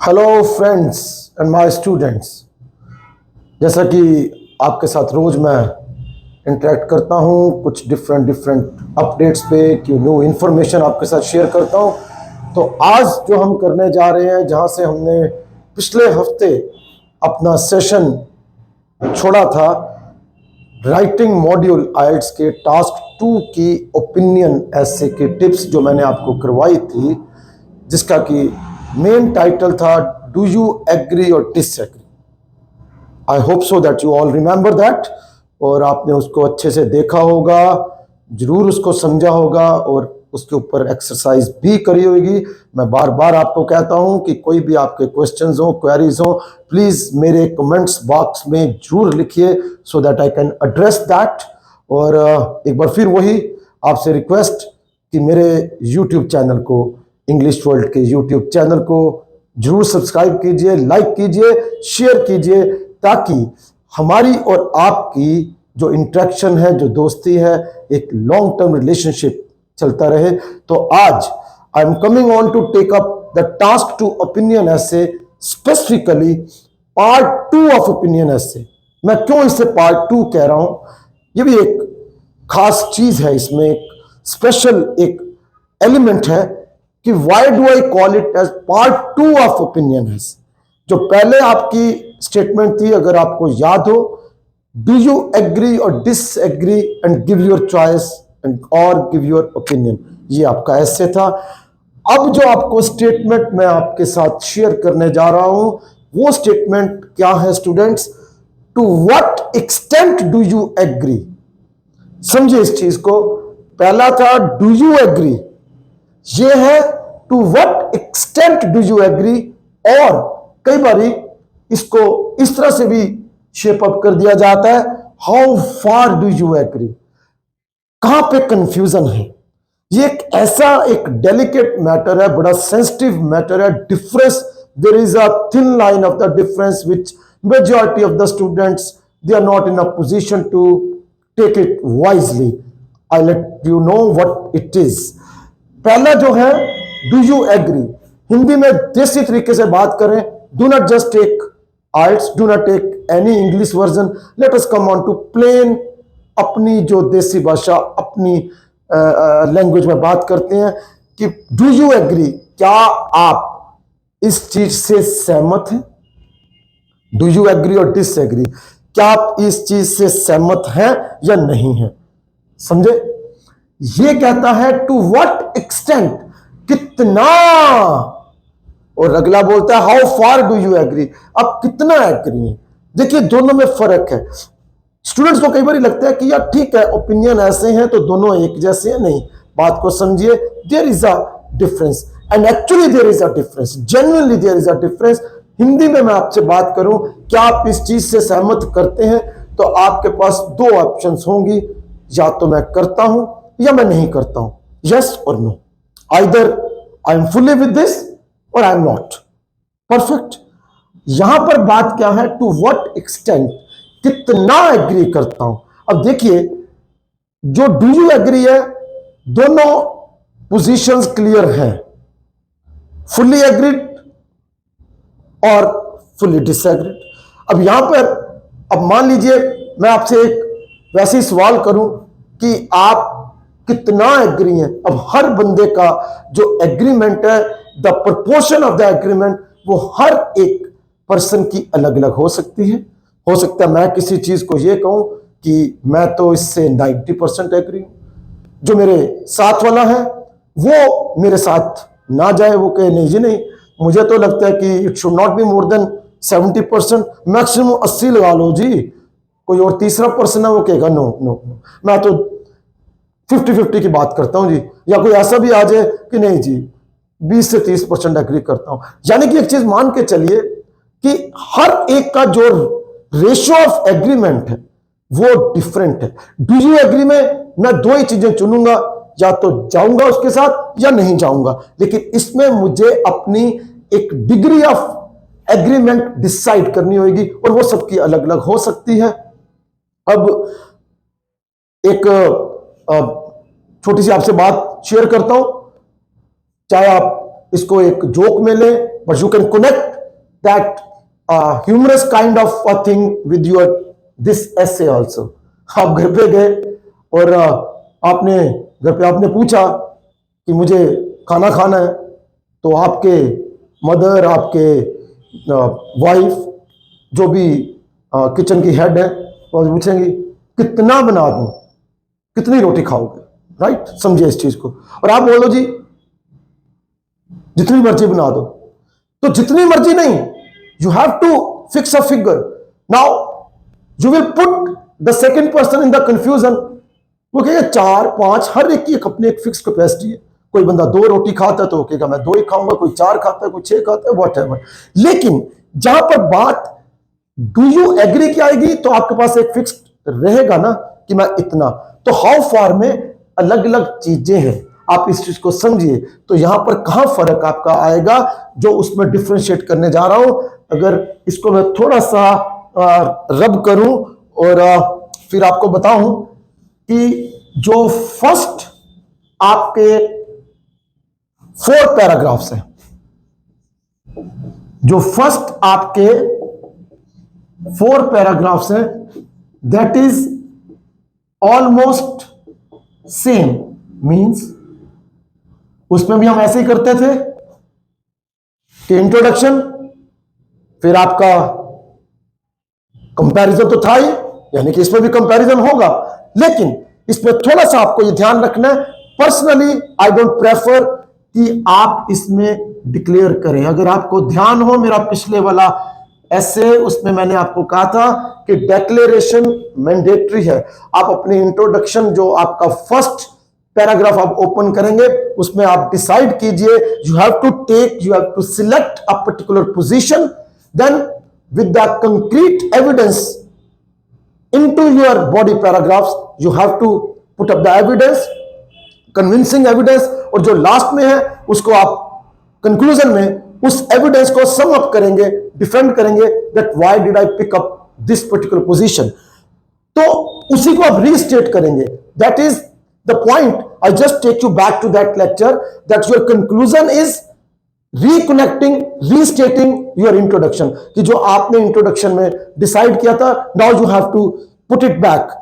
Hello friends and my students. जैसा कि आपके साथ रोज़ मैं इंटरेक्ट करता हूँ, कुछ डिफरेंट अपडेट्स पे कि न्यू इन्फॉर्मेशन आपके साथ शेयर करता हूँ। तो आज जो हम करने जा रहे हैं, जहाँ से हमने पिछले हफ्ते अपना सेशन छोड़ा था, राइटिंग मॉड्यूल आइल्स के टास्क 2 की ओपिनियन ऐसे की टिप्स जो मैंने आपको करवाई थी, जिसका कि मेन टाइटल था डू यू एग्री और disagree. I hope so that you all remember that, और आपने उसको अच्छे से देखा होगा, जरूर उसको समझा होगा और उसके ऊपर एक्सरसाइज भी करी होगी। मैं बार बार आपको कहता हूं कि कोई भी आपके क्वेश्चंस हो, क्वेरीज हो, प्लीज मेरे कमेंट्स बॉक्स में जरूर लिखिए so that I can address that. और एक बार फिर वही आपसे रिक्वेस्ट कि मेरे यूट्यूब चैनल को, इंग्लिश वर्ल्ड के यूट्यूब चैनल को जरूर सब्सक्राइब कीजिए, लाइक कीजिए, शेयर कीजिए, ताकि हमारी और आपकी जो इंटरेक्शन है, जो दोस्ती है, एक लॉन्ग टर्म रिलेशनशिप चलता रहे। तो आज I am coming on to take up the task to opinion essay, specifically part 2 of opinion essay. मैं क्यों इसे पार्ट 2 कह रहा हूं, ये भी एक खास चीज है, इसमें एक स्पेशल एक एलिमेंट है कि why do I call it as part 2 of opinion essay. जो पहले आपकी स्टेटमेंट थी, अगर आपको याद हो, डू यू एग्री और disagree and give your choice and और गिव योर ओपिनियन, ये आपका ऐसे था। अब जो आपको स्टेटमेंट मैं आपके साथ शेयर करने जा रहा हूं, वो स्टेटमेंट क्या है students? To what extent do you agree. समझिए इस चीज को। पहला था डू यू एग्री, ये है to what extent do you agree. और कई बारी इसको इस तरह से भी शेप अप कर दिया जाता है, how far do you agree. कहां पे कंफ्यूजन है? ये एक ऐसा एक डेलिकेट मैटर है, बड़ा सेंसिटिव मैटर है। Difference, there is a thin line of the difference which majority of the students they are not in a position to take it wisely. I let you know what it is. पहला जो है do you agree, Hindi में देसी तरीके से बात करें, do not just take aisles, do not take any English version, let us come on to plain अपनी जो देसी भाषा, अपनी लैंग्वेज में बात करते हैं कि डू यू एग्री, क्या आप इस चीज से सहमत हैं? डू यू एग्री और डिसएग्री, क्या आप इस चीज से सहमत हैं या नहीं हैं? समझे? ये कहता है टू व्हाट एक्सटेंट, कितना, और अगला बोलता है how far do you agree, आप कितना एग्री हैं। देखिए दोनों में फर्क है। स्टूडेंट्स को कई बार लगता है कि यार ठीक है, ओपिनियन ऐसे हैं तो दोनों एक जैसे हैं। नहीं, बात को समझिए, there is a difference and actually there is a difference, genuinely there is a difference. Hindi में मैं आपसे बात करूं, क्या आप इस चीज से सहमत करते हैं, तो आपके पास दो ऑप्शंस होंगी, या तो मैं करता हूं या मैं नहीं करता हूं, यस और no. Either I am fully with this और आई एम नॉट। परफेक्ट। यहां पर बात क्या है? टू व्हाट एक्सटेंट, कितना एग्री करता हूं। अब देखिए, जो डू यू एग्री है, दोनों पोजीशंस क्लियर हैं, फुल्ली एग्रीड और फुल्ली डिसएग्रीड। अब यहां पर, अब मान लीजिए मैं आपसे एक वैसे ही सवाल करूं कि आप कितना एग्री हैं। अब हर बंदे का जो एग्रीमेंट है, the proportion of the agreement, वो हर एक पर्सन की अलग अलग हो सकती है। हो सकता है मैं किसी चीज को ये कहूं कि मैं तो इससे 90% एग्री हूं, जो मेरे साथ वाला है वो मेरे साथ ना जाए, वो कहे नहीं जी नहीं, मुझे तो लगता है कि it should not be more than 70%, maximum 80 लगा लो जी। कोई और तीसरा पर्सन है, वो कहेगा नो नो नो, मैं तो 50-50 की बात करता हूं जी। या कोई ऐसा भी आ जाए कि नहीं जी, 20 से 30% एग्री करता हूं। यानी कि एक चीज मान के चलिए कि हर एक का जो रेशियो ऑफ एग्रीमेंट है वो डिफरेंट है। डू यू एग्री में मैं दो ही चीजें चुनूंगा, या तो जाऊंगा उसके साथ या नहीं जाऊंगा, लेकिन इसमें मुझे अपनी एक डिग्री ऑफ एग्रीमेंट डिसाइड करनी होगी, और वो सबकी अलग अलग हो सकती है। अब एक छोटी सी आपसे बात शेयर करता हूं, चाहे आप इसको एक जोक में लें but you can connect that humorous kind of a thing with your this essay also. आप घर पे गए और आपने घर पे आपने पूछा कि मुझे खाना खाना है, तो आपके मदर, आपके वाइफ, जो भी किचन की हेड है, वो पूछेंगी कितना बना दूं, कितनी रोटी खाओगे, राइट? समझिए इस चीज को। और आप बोलो जी जितनी मर्जी बना दो, तो जितनी मर्जी नहीं, you have to fix a figure. Now you will put the second person in the confusion. वो कहेगा 4, 5, हर एक की अपनी एक फिक्स कैपेसिटी है। कोई बंदा 2 रोटी खाता है तो वो कहेगा मैं 2 ही खाऊंगा, कोई 4 खाता है, कोई 6 खाता है, व्हाटएवर। लेकिन जहां पर बात डू यू एग्री की आएगी, तो आपके पास एक फिक्स रहेगा ना कि मैं इतना। तो हाउ फार में अलग अलग चीजें हैं, आप इस चीज को समझिए। तो यहां पर कहां फर्क आपका आएगा, जो उसमें डिफरेंशिएट करने जा रहा हूं। अगर इसको मैं थोड़ा सा रब करूं और फिर आपको बताऊं कि जो फर्स्ट आपके 4 पैराग्राफ्स हैं, जो फर्स्ट आपके 4 पैराग्राफ्स हैं, that is almost same. Means उसमें भी हम ऐसे ही करते थे कि इंट्रोडक्शन, फिर आपका कंपैरिजन तो था ही, यानी कि इसमें भी कंपैरिजन होगा, लेकिन इसमें थोड़ा सा आपको ये ध्यान रखना है। पर्सनली आई डोंट प्रेफर कि आप इसमें डिक्लेयर करें। अगर आपको ध्यान हो, मेरा पिछले वाला ऐसे, उसमें मैंने आपको कहा था कि डिक्लेरेशन मैंडेटरी है। आप अपनी इंट्रोडक्शन, जो आपका फर्स्ट पैराग्राफ आप ओपन करेंगे, उसमें आप डिसाइड कीजिए, you have to select a particular position, then with the concrete evidence into your body paragraphs you have to put up the evidence, convincing evidence, और जो लास्ट में है उसको आप कंक्लूजन में उस एविडेंस को सम अप करेंगे, डिफेंड करेंगे that why did I pick up this particular position। तो उसी को आप रीस्टेट करेंगे। that is the point। I just take you back to that lecture that your conclusion is reconnecting, restating your introduction, कि जो आपने introduction में decide किया था, now you have to put it back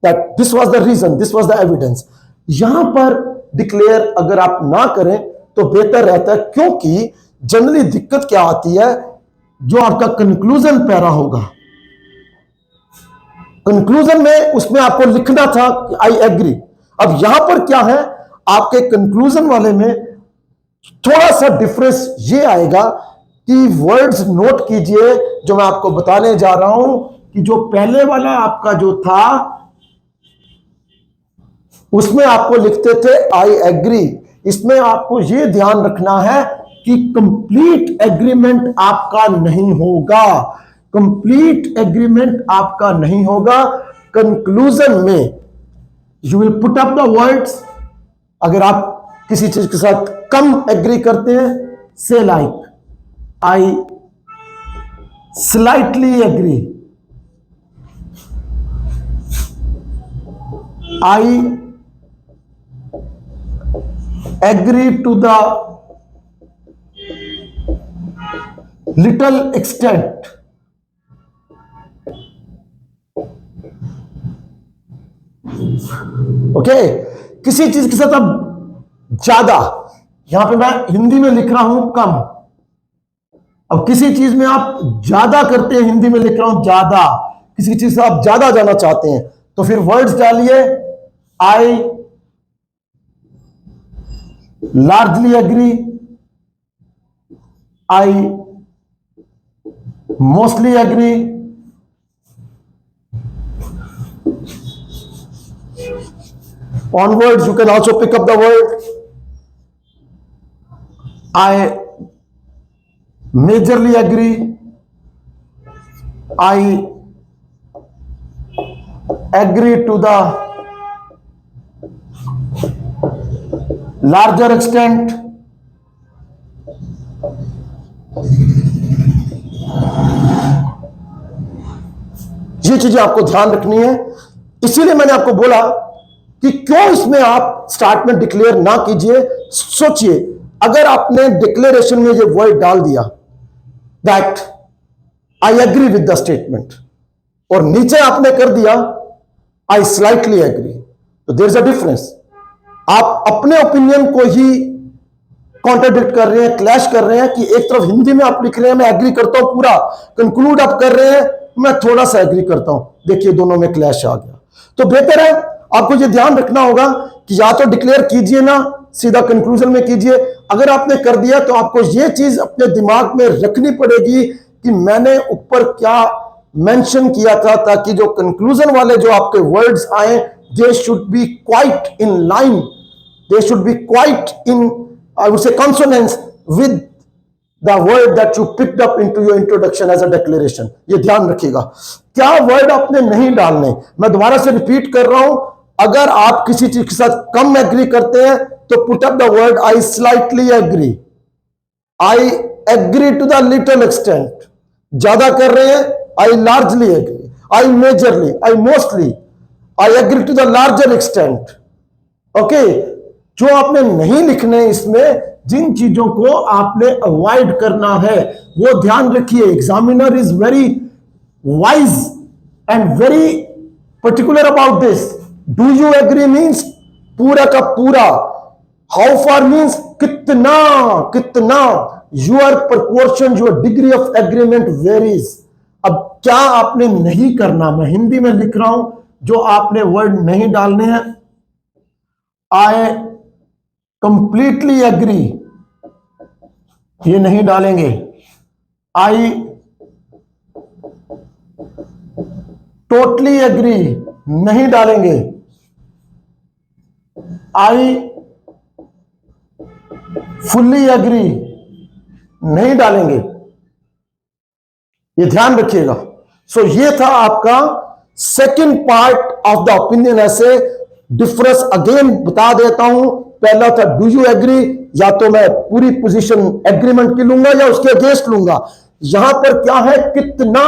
that this was the reason, this was the evidence। यहां पर declare अगर आप ना करें तो बेहतर रहता है, क्योंकि जनरली दिक्कत क्या आती है, जो आपका कंक्लूजन पैरा होगा, कंक्लूजन में उसमें आपको लिखना था आई एग्री। अब यहां पर क्या है, आपके कंक्लूजन वाले में थोड़ा सा डिफरेंस ये आएगा कि वर्ड्स नोट कीजिए जो मैं आपको बताने जा रहा हूं, कि जो पहले वाला आपका जो था उसमें आपको लिखते थे आई एग्री। इसमें आपको ये ध्यान रखना है कि कंप्लीट एग्रीमेंट आपका नहीं होगा, कंप्लीट एग्रीमेंट आपका नहीं होगा। कंक्लूजन में you will put up the words. अगर आप किसी चीज के साथ कम एग्री करते हैं, say like I slightly agree, I agree to the little extent. Okay, किसी चीज के साथ अब ज्यादा, यहां पे मैं हिंदी में लिख रहा हूं कम, अब किसी चीज में आप ज्यादा करते हैं, हिंदी में लिख रहा हूं ज्यादा, किसी चीज से आप ज्यादा जाना चाहते हैं, तो फिर वर्ड्स डालिए I largely agree, I mostly agree, onwards you can also pick up the word I majorly agree, I agree to the larger extent, ये चीजें आपको ध्यान रखनी है। इसीलिए मैंने आपको बोला कि क्यों इसमें आप स्टार्ट में डिक्लेयर ना कीजिए, सोचिए अगर आपने डिक्लेरेशन में ये वर्ड डाल दिया that I agree with the statement और नीचे आपने कर दिया आई स्लाइटली एग्री, तो देयर इज अ डिफरेंस। आप अपने ओपिनियन को ही कॉन्ट्राडिक्ट कर रहे हैं, क्लैश कर रहे हैं कि एक तरफ हिंदी में आप लिख रहे हैं मैं एग्री करता हूं पूरा, कंक्लूड आप कर रहे हैं मैं थोड़ा सा एग्री करता हूं, देखिए दोनों में क्लैश आ गया। तो बेहतर है आपको ये ध्यान रखना होगा कि या तो डिक्लेयर कीजिए ना सीधा कंक्लूजन में कीजिए, अगर आपने कर दिया तो आपको ये चीज अपने दिमाग में रखनी पड़ेगी कि मैंने ऊपर क्या मेंशन किया था, ताकि जो कंक्लूजन वाले जो आपके वर्ड्स आए they should be quite in line, they should be quite in I would say consonance with the word that you picked up into your introduction as a declaration। ये ध्यान रखिएगा क्या वर्ड आपने नहीं डालने। मैं दोबारा से रिपीट कर रहा हूं, अगर आप किसी चीज के साथ कम एग्री करते हैं तो put up the word I slightly agree, I agree to the little extent, ज्यादा कर रहे हैं I largely agree, I majorly, I mostly, I agree to the larger extent. Okay, जो आपने नहीं लिखने, इसमें जिन चीजों को आपने अवॉइड करना है वो ध्यान रखिए। Examiner is very wise and very particular about this. Do you agree means पूरा का पूरा, हाउ फार मींस कितना कितना, your proportion, your degree of agreement varies. अब क्या आपने नहीं करना, मैं हिंदी में लिख रहा हूं, जो आपने वर्ड नहीं डालने हैं आई कंप्लीटली एग्री, ये नहीं डालेंगे। आई टोटली एग्री नहीं डालेंगे। आई फुल्ली एग्री नहीं डालेंगे, ये ध्यान रखिएगा। सो ये था आपका second part of the opinion ऐसे। डिफरेंस अगेन बता देता हूं, पहला था डू यू एग्री, या तो मैं पूरी पोजीशन एग्रीमेंट की लूंगा या उसके अगेंस्ट लूंगा। यहां पर क्या है, कितना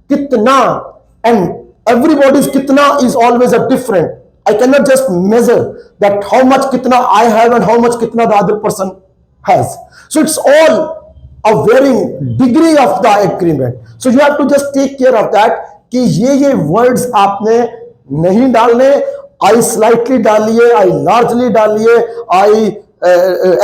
कितना, एंड एवरीबॉडीज कितना is always a different. I can not just measure that how much कितना I have and how much कितना the other person has. So it's all a varying degree of the agreement. So you have to just take care of that कि ये words आपने नहीं डालने। आई slightly डालिए, I largely डालिए, I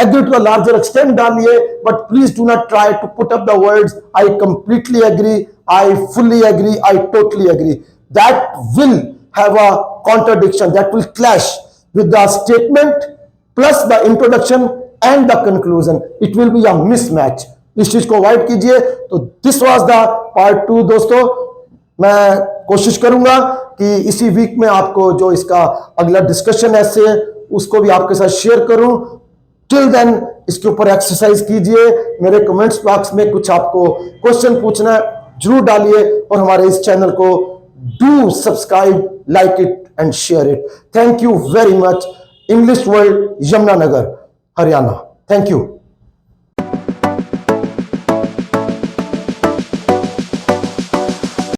agree to a larger extent डालिए, but please do not try to put up the words I completely agree, I fully agree, I totally agree. That will have a contradiction, that will clash with the statement plus the introduction and the conclusion. It will be a mismatch. इस चीज को avoid कीजिए। तो this was the part 2 दोस्तों। मैं कोशिश करूंगा कि इसी वीक में आपको जो इसका अगला डिस्कशन है उसको भी आपके साथ शेयर करूं। टिल देन इसके ऊपर एक्सरसाइज कीजिए। मेरे कमेंट्स बॉक्स में कुछ आपको क्वेश्चन पूछना है जरूर डालिए, और हमारे इस चैनल को do subscribe, like it and share it. Thank you very much. English world, Yamunanagar, Haryana. Thank you.